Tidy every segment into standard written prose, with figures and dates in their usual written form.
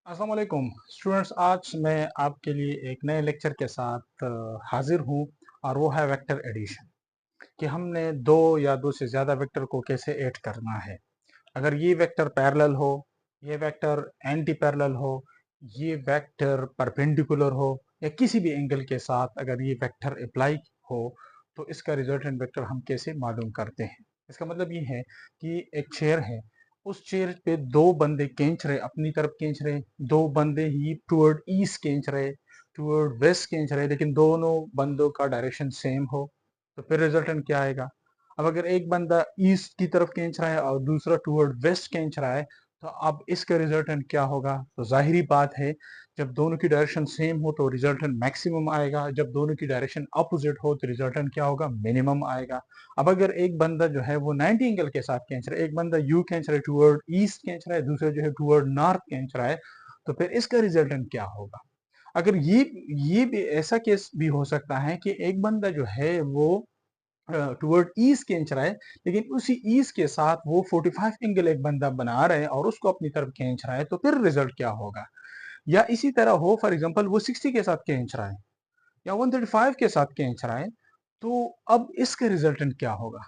अस्सलाम वालेकुम स्टूडेंट्स। आज मैं आपके लिए एक नए लेक्चर के साथ हाजिर हूँ और वो है वेक्टर एडिशन कि हमने दो या दो से ज़्यादा वेक्टर को कैसे ऐड करना है। अगर ये वेक्टर पैरेलल हो, ये वेक्टर एंटी पैरेलल हो, ये वेक्टर परपेंडिकुलर हो या किसी भी एंगल के साथ अगर ये वेक्टर अप्लाई हो तो इसका रिजल्टेंट वेक्टर हम कैसे मालूम करते हैं। इसका मतलब ये है कि एक चेयर है, उस चेयर पे दो बंदे खींच रहे, अपनी तरफ खींच रहे, दो बंदे ही टुवर्ड ईस्ट खींच रहे, टुवर्ड वेस्ट खींच रहे, लेकिन दोनों बंदों का डायरेक्शन सेम हो तो फिर रिजल्टेंट क्या आएगा। अब अगर एक बंदा ईस्ट की तरफ खींच रहा है और दूसरा टुवर्ड वेस्ट खींच रहा है तो अब इसका रिजल्टेंट क्या होगा। तो जाहिरी बात है, जब दोनों की डायरेक्शन सेम हो तो रिजल्टेंट मैक्सिमम आएगा, जब दोनों की डायरेक्शन अपोजिट हो तो रिजल्टेंट क्या होगा, मिनिमम आएगा। अब अगर एक बंदा जो है वो 90 एंगल के साथ खींच रहा है, एक बंदा यू खींच रहा है टुवर्ड ईस्ट खींच रहा है, दूसरा जो है टुवर्ड नॉर्थ खींच रहा है, तो फिर इसका रिजल्टेंट क्या होगा। अगर ये भी ऐसा केस भी हो सकता है कि एक बंदा जो है वो टुवर्ड ईस्ट खींच रहा है, लेकिन उसी ईस्ट के साथ वो 45 एंगल एक बंदा बना रहे हैं और उसको अपनी तरफ खींच रहा है, तो फिर रिजल्ट क्या होगा। या इसी तरह हो फॉर एग्जांपल वो 60 के साथ खींच रहा है या 135 के साथ खींच रहा है, तो अब इसका रिजल्टेंट क्या होगा।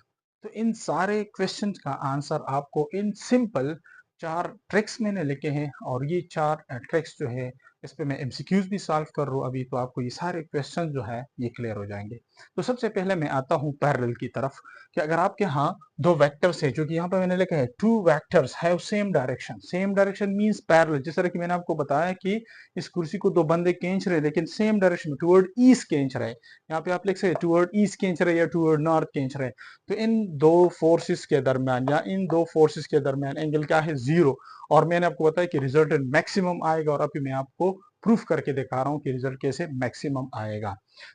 तो इन सारे क्वेश्चन का आंसर आपको इन सिंपल चार ट्रिक्स मैंने लिखे हैं और ये चार ट्रिक्स जो है इस पे मैं एमसीक्यूज भी सॉल्व कर रहा हूँ अभी, तो आपको ये सारे क्वेश्चन जो है ये क्लियर हो जाएंगे। तो सबसे पहले मैं आता हूँ पैरेलल की तरफ कि अगर आपके यहाँ दो वेक्टर्स है, जो कि यहाँ पे मैंने लिखा है two vectors have same direction means parallel. जिस तरह की मैंने आपको बताया कि इस कुर्सी को दो बंदे खींच रहे लेकिन सेम डायरेक्शन में टुवर्ड ईस्ट खींच रहे, यहाँ पे आप लिख सकते टुवर्ड ईस्ट खींच रहे या टुवर्ड नॉर्थ खींच रहे, तो इन दो फोर्सेस के दरमियान या इन दो फोर्सेस के दरमियान एंगल क्या है, जीरो। और मैंने आपको बताया कि रिजल्टेंट मैक्सिमम आएगा और अभी मैं आपको प्रूफ करके दिखा रहा हूँ कि रिजल्ट कैसे मैक्सिमम आएगा।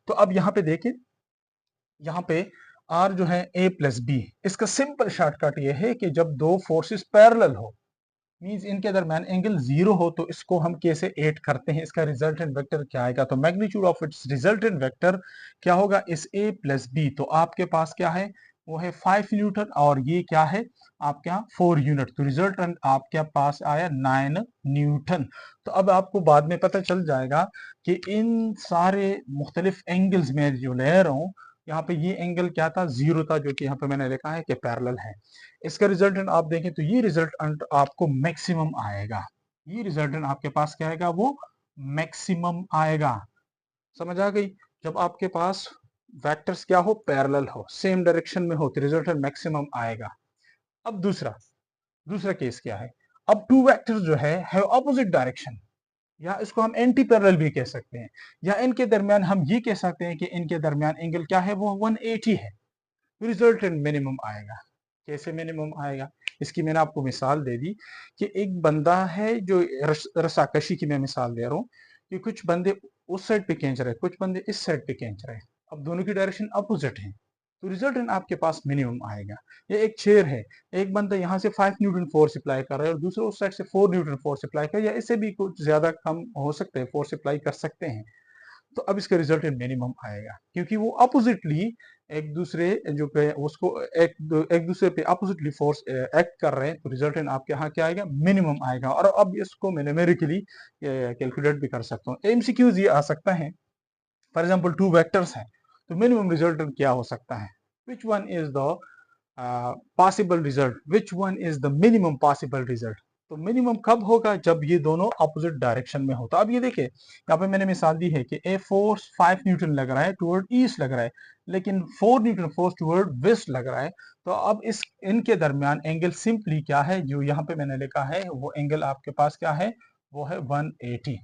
तो अब यहाँ पे देखिए, यहाँ पे आर जो है ए प्लस बी, इसका सिंपल शॉर्टकट ये है कि जब दो फोर्सेस पैरेलल हो मींस इनके दरमियान एंगल जीरो हो तो इसको हम कैसे ऐड करते हैं, इसका रिजल्टेंट वेक्टर क्या आएगा। तो magnitude of its resultant vector क्या होगा, इस ए प्लस बी। तो आपके पास क्या है, वो है 5 न्यूटन और ये क्या है आपके यहाँ 4 यूनिट, तो रिजल्टेंट आपके पास आया 9 न्यूटन। तो अब आपको बाद में पता चल जाएगा कि इन सारे मुख्तलिफ एंगल्स में जो ले रहा हूँ, यहाँ पे ये एंगल क्या था, जीरो था, जो कि यहाँ पे मैंने लिखा है कि पैरेलल है। इसका रिजल्टेंट आप देखें तो ये रिजल्टेंट आपको मैक्सिमम आएगा, ये रिजल्टेंट आपके पास क्या आएगा, वो मैक्सिमम आएगा। समझ आ गई। जब आपके पास वेक्टर्स क्या हो, पैरेलल हो, सेम डायरेक्शन में हो तो रिजल्टेंट मैक्सिमम आएगा। अब दूसरा दूसरा केस क्या है, अब टू वेक्टर्स जो है ऑपोजिट डायरेक्शन, या इसको हम एंटी पैरेलल भी कह सकते हैं, या इनके दरमियान हम ये कह सकते हैं कि इनके दरमियान एंगल क्या है, वो 180 है, रिजल्टेंट मिनिमम आएगा। कैसे मिनिमम आएगा, इसकी मैंने आपको मिसाल दे दी कि एक बंदा है जो रस्साकशी की मैं मिसाल दे रहा हूँ कि कुछ बंदे उस साइड पे खींच रहे हैं, कुछ बंदे इस साइड पे खींच रहे हैं, अब दोनों की डायरेक्शन अपोजिट है, तो रिजल्टेंट आपके पास मिनिमम आएगा। ये एक चेयर है, एक बंदा यहाँ से 5 न्यूटन फोर्स अप्लाई कर रहा है और दूसरा उस साइड से 4 न्यूटन फोर्स अप्लाई कर, या इससे भी कुछ ज्यादा कम हो सकते हैं फोर्स अप्लाई कर सकते हैं, तो अब इसका रिजल्टेंट मिनिमम आएगा क्योंकि वो अपोजिटली एक दूसरे जो पे उसको एक दूसरे पे अपोजिटली फोर्स एक्ट कर रहे हैं, तो रिजल्टेंट आपके यहाँ क्या आएगा, मिनिमम आएगा। और अब इसको मैं न्यूमेरिकली कैलकुलेट भी कर सकता हूँ, एमसीक्यूज ये आ सकता है। फॉर एग्जांपल टू वेक्टर्स हैं तो मिनिमम रिजल्टेंट क्या हो सकता है, which one is the possible result, which one is the minimum possible result. तो मिनिमम कब होगा, जब ये दोनों अपोजिट डायरेक्शन में हो। तो अब ये देखिए, यहाँ पे मैंने मिसाल दी है कि ए फोर्स 5 न्यूटन लग रहा है टुवर्ड ईस्ट लग रहा है, लेकिन 4 न्यूटन फोर्स टुवर्ड वेस्ट लग रहा है, तो अब इस इनके दरमियान एंगल सिंपली क्या है, जो यहाँ पे मैंने लिखा है वो एंगल आपके पास क्या है, वो है 180।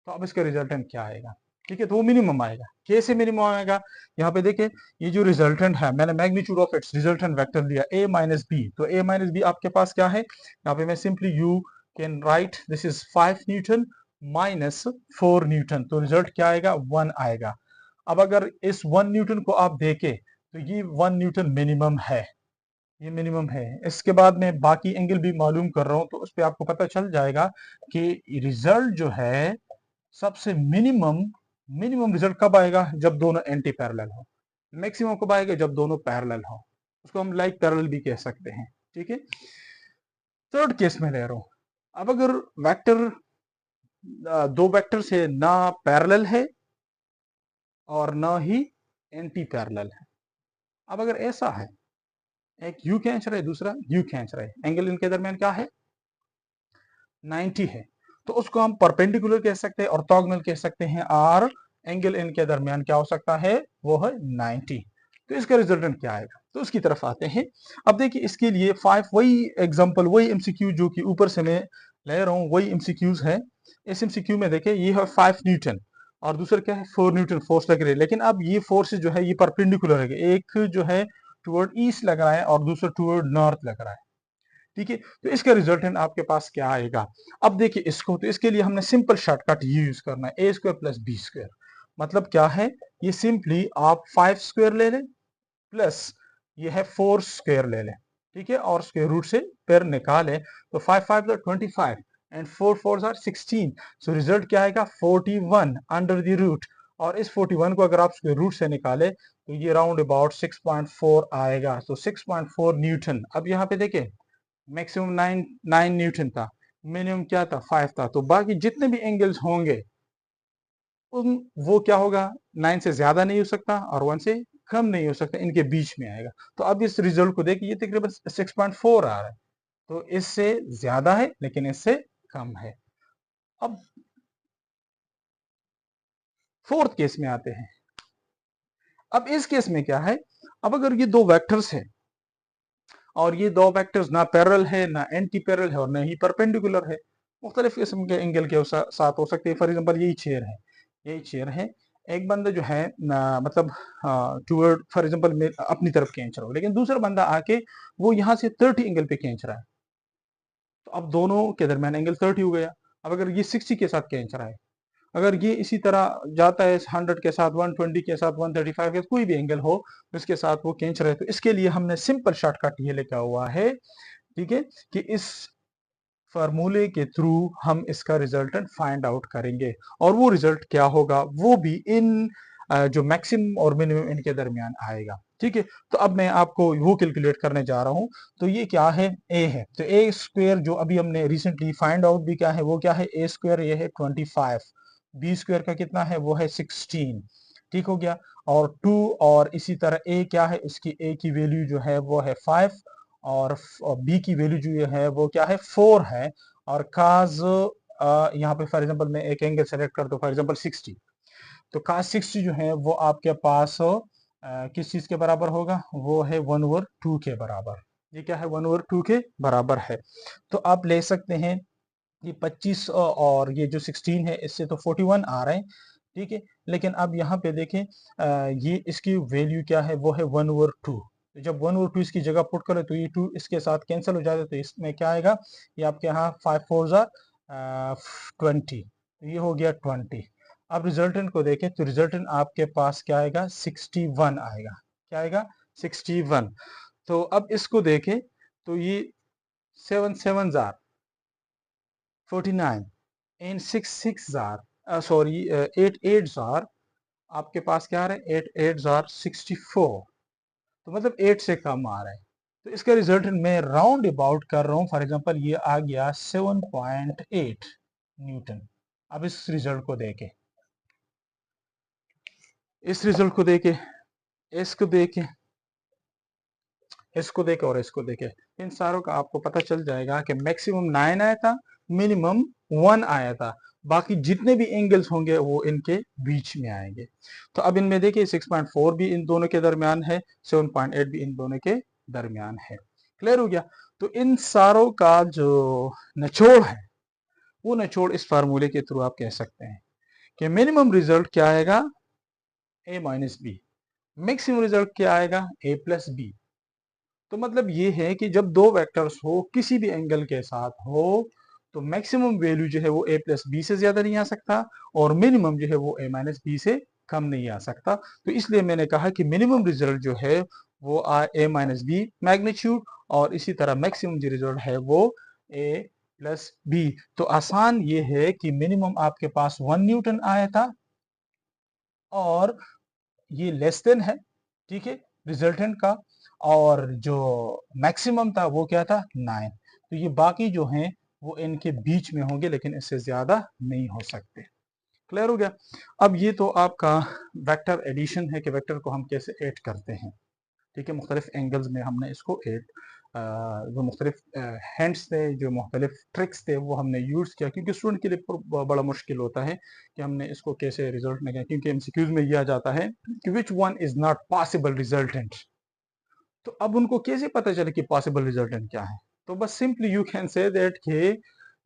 तो अब इसका रिजल्टेंट क्या आएगा, ठीक है, तो वो मिनिमम आएगा। कैसे मिनिमम आएगा, यहाँ पे देखिए, ये जो रिजल्टेंट है मैंने magnitude of its resultant vector लिया a माइनस बी, तो a माइनस बी आपके पास क्या है, यहाँ पे मैं simply you can write this is 5 Newton minus 4 Newton, तो रिजल्ट क्या आएगा, 1 आएगा। अब अगर इस 1 न्यूटन को आप देखें तो ये 1 न्यूटन मिनिमम है, ये मिनिमम है। इसके बाद मैं बाकी एंगल भी मालूम कर रहा हूँ तो उस पर आपको पता चल जाएगा कि रिजल्ट जो है सबसे मिनिमम मिनिमम रिजल्ट कब आएगा, जब दोनों एंटी पैरेलल हो। मैक्सिमम कब आएगा, जब दोनों पैरेलल हो, उसको हम लाइक पैरेलल भी कह सकते हैं, ठीक है। थर्ड केस में ले रहा हूं, अब अगर वेक्टर दो वेक्टर से ना पैरेलल है और ना ही एंटी पैरेलल है। अब अगर ऐसा है, एक यू खींच रहा है, दूसरा यू खींच रहा है, एंगल इनके दरमियान क्या है, 90 है, तो उसको हम परपेंडिकुलर कह सकते हैं, ऑर्थोगोनल कह सकते हैं, और एंगल इनके दरमियान क्या हो सकता है, वो है 90। तो इसका रिजल्टेंट क्या आएगा, तो उसकी तरफ आते हैं। अब देखिए इसके लिए 5 वही एग्जांपल, वही एमसीक्यू जो कि ऊपर से मैं ले रहा हूं, वही एमसीक्यूज है। इस एमसीक्यू में देखिए ये है 5 न्यूटन और दूसरा क्या है 4 न्यूटन फोर्स लग रही है, लेकिन अब ये फोर्स जो है ये परपेंडिकुलर है, एक जो है टुवर्ड ईस्ट लग रहा है और दूसरा टुवर्ड नॉर्थ लग रहा है। ठीक है, तो इसका रिजल्टेंट आपके पास क्या आएगा। अब देखिए इसको, तो इसके लिए हमने सिंपल शॉर्टकट यूज करना है, ए स्क्वायर प्लस बी स्क्वायर। मतलब क्या है, ये सिंपली आप 5 स्क्वायर ले लें प्लस ये है 4 स्क्वायर ले लें, ठीक है, और स्क्वायर रूट से फिर निकालें, तो 5 5 25 एंड 4 4 आर 16। सो रिजल्ट क्या आएगा 41 अंडर द रूट, और इस 41 को अगर आप स्क्वायर रूट से निकाले तो ये राउंड अबाउट 6.4 आएगा, तो 6.4 न्यूटन। अब यहाँ पे देखें मैक्सिमम 9 न्यूटन था, मिनिमम क्या था 5 था, तो बाकी जितने भी एंगल्स होंगे उन वो क्या होगा, 9 से ज्यादा नहीं हो सकता और 1 से कम नहीं हो सकता, इनके बीच में आएगा। तो अब इस रिजल्ट को देखिए ये तकरीबन 6.4 आ रहा है, तो इससे ज्यादा है लेकिन इससे कम है। अब फोर्थ केस में आते हैं। अब इस केस में क्या है, अब अगर ये दो वेक्टर्स है और ये दो वेक्टर्स ना पैरेलल है ना एंटी पैरेलल है और ना ही परपेंडिकुलर है, मुख्तलिफ किस्म के एंगल के साथ हो सकते हैं। फॉर एग्जांपल यही चेयर है, यही चेयर है, एक बंदा जो है मतलब टूवर्ड फॉर एग्जांपल मैं अपनी तरफ खींच रहा हूँ, लेकिन दूसरा बंदा आके वो यहाँ से 30 एंगल पे खींच रहा है, तो अब दोनों के दरमियान एंगल 30 हो गया। अब अगर ये 60 के साथ खींच रहा है, अगर ये इसी तरह जाता है 100 के साथ, 120 के साथ, 135 के साथ, कोई भी एंगल हो उसके साथ वो खींच रहे, तो इसके लिए हमने सिंपल शॉर्टकट ये लिखा हुआ है, ठीक है, कि इस फार्मूले के थ्रू हम इसका रिजल्टेंट फाइंड आउट करेंगे, और वो रिजल्ट क्या होगा वो भी इन जो मैक्सिमम और मिनिमम इनके दरमियान आएगा। ठीक है, तो अब मैं आपको वो कैलकुलेट करने जा रहा हूं। तो ये क्या है, ए है, तो ए स्क्वायर जो अभी हमने रिसेंटली फाइंड आउट भी क्या है, वो क्या है ए स्क्वायर, ये है 25, बी स्क्वायर का कितना है, वो है 16। ठीक हो गया, और 2, और इसी तरह ए क्या है, इसकी ए की वैल्यू जो है वो है 5, और बी की वैल्यू जो है वो क्या है 4 है, और काज यहाँ पे फॉर एग्जांपल मैं एक एंगल सेलेक्ट करता हूँ फॉर एग्जांपल 60, तो काज 60 जो है वो आपके पास किस चीज के बराबर होगा, वो है 1/2 के बराबर। ये क्या है 1/2 के बराबर है। तो आप ले सकते हैं ये 25 और ये जो 16 है इससे तो 41 आ रहे हैं, ठीक है, लेकिन अब यहाँ पे देखें ये इसकी वैल्यू क्या है, वो है 1/2। तो जब 1/2 इसकी जगह पुट करें तो ये 2 इसके साथ कैंसिल हो जाता है, तो इसमें क्या आएगा, ये आपके यहाँ 5 4 जार 20, तो ये हो गया 20। अब रिजल्टेंट को देखें तो रिजल्टेंट आपके पास क्या आएगा 61 आएगा, क्या आएगा 61। तो अब इसको देखें तो ये 7 7 jar 49 and 6 6 jar sorry 8 8 jar, आपके पास क्या आ रहा है 8 8 जार 64, तो मतलब 8 से कम आ रहा है। तो इसका रिजल्ट मैं राउंड अबाउट कर रहा हूँ, फॉर एग्जांपल ये आ गया 7.8 न्यूटन। अब इस रिजल्ट को देखे, इस रिजल्ट को देखे, इसको देखे, इसको देखे और इसको देखे, इन सारों का आपको पता चल जाएगा कि मैक्सिमम 9 आया था, मिनिमम 1 आया था, बाकी जितने भी एंगल्स होंगे वो इनके बीच में आएंगे। तो अब इनमें देखिए 6.4 भी इन दोनों के दरमियान है, 7.8 भी इन दोनों के दरमियान है। क्लियर हो गया। तो इन सारों का जो निचोड़ है वो निचोड़ इस फार्मूले के थ्रू आप कह सकते हैं कि मिनिमम रिजल्ट क्या आएगा a minus B, maximum result क्या आएगा a प्लस बी। तो मतलब ये है कि जब दो वेक्टर्स हो किसी भी एंगल के साथ हो तो मैक्सिमम वैल्यू जो है वो a प्लस बी से ज्यादा नहीं आ सकता, और मिनिमम जो है वो a माइनस बी से कम नहीं आ सकता। तो इसलिए मैंने कहा कि मिनिमम रिजल्ट जो है वो a माइनस बी मैग्नीट्यूड, और इसी तरह मैक्सिमम जो रिजल्ट है वो a प्लस बी। तो आसान ये है कि मिनिमम आपके पास 1 न्यूटन आया था और ये लेस देन है, ठीक है, रिजल्टेंट का, और जो मैक्सिमम था वो क्या था 9। तो ये बाकी जो हैं वो इनके बीच में होंगे, लेकिन इससे ज़्यादा नहीं हो सकते। क्लियर हो गया? अब ये तो आपका वेक्टर एडिशन है कि वेक्टर को हम कैसे ऐड करते हैं। ठीक है, मुख्तलिफ एंगल्स में हमने इसको ऐड जो मुख्तलिफ हैंड्स थे, जो मुख्तलिफ ट्रिक्स थे, वो हमने यूज़ किया, क्योंकि स्टूडेंट के लिए बड़ा मुश्किल होता है कि हमने इसको कैसे रिजल्ट में किया, क्योंकि एमसीक्यूज में यह आ जाता है कि which one is not possible resultant. तो अब उनको कैसे पता चले कि पॉसिबल रिजल्टेंट क्या है? तो बस simply you can say that कि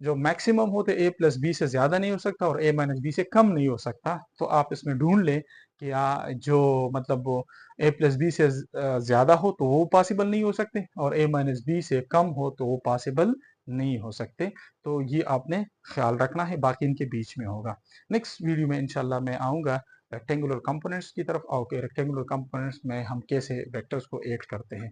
जो मैक्सिमम होते ए प्लस बी से ज़्यादा नहीं हो सकता और ए माइनस बी से कम नहीं हो सकता। तो आप इसमें ढूंढ लें कि जो मतलब वो ए प्लस बी से ज़्यादा हो तो वो पॉसिबल नहीं हो सकते, और ए माइनस बी से कम हो तो वो पॉसिबल नहीं हो सकते। तो ये आपने ख्याल रखना है, बाकी इनके बीच में होगा। नेक्स्ट वीडियो में इंशाल्लाह मैं आऊँगा रेक्टेंगुलर कंपोनेंट्स की तरफ, और रेक्टेंगुलर कंपोनेंट्स में हम कैसे वेक्टर्स को ऐड करते हैं।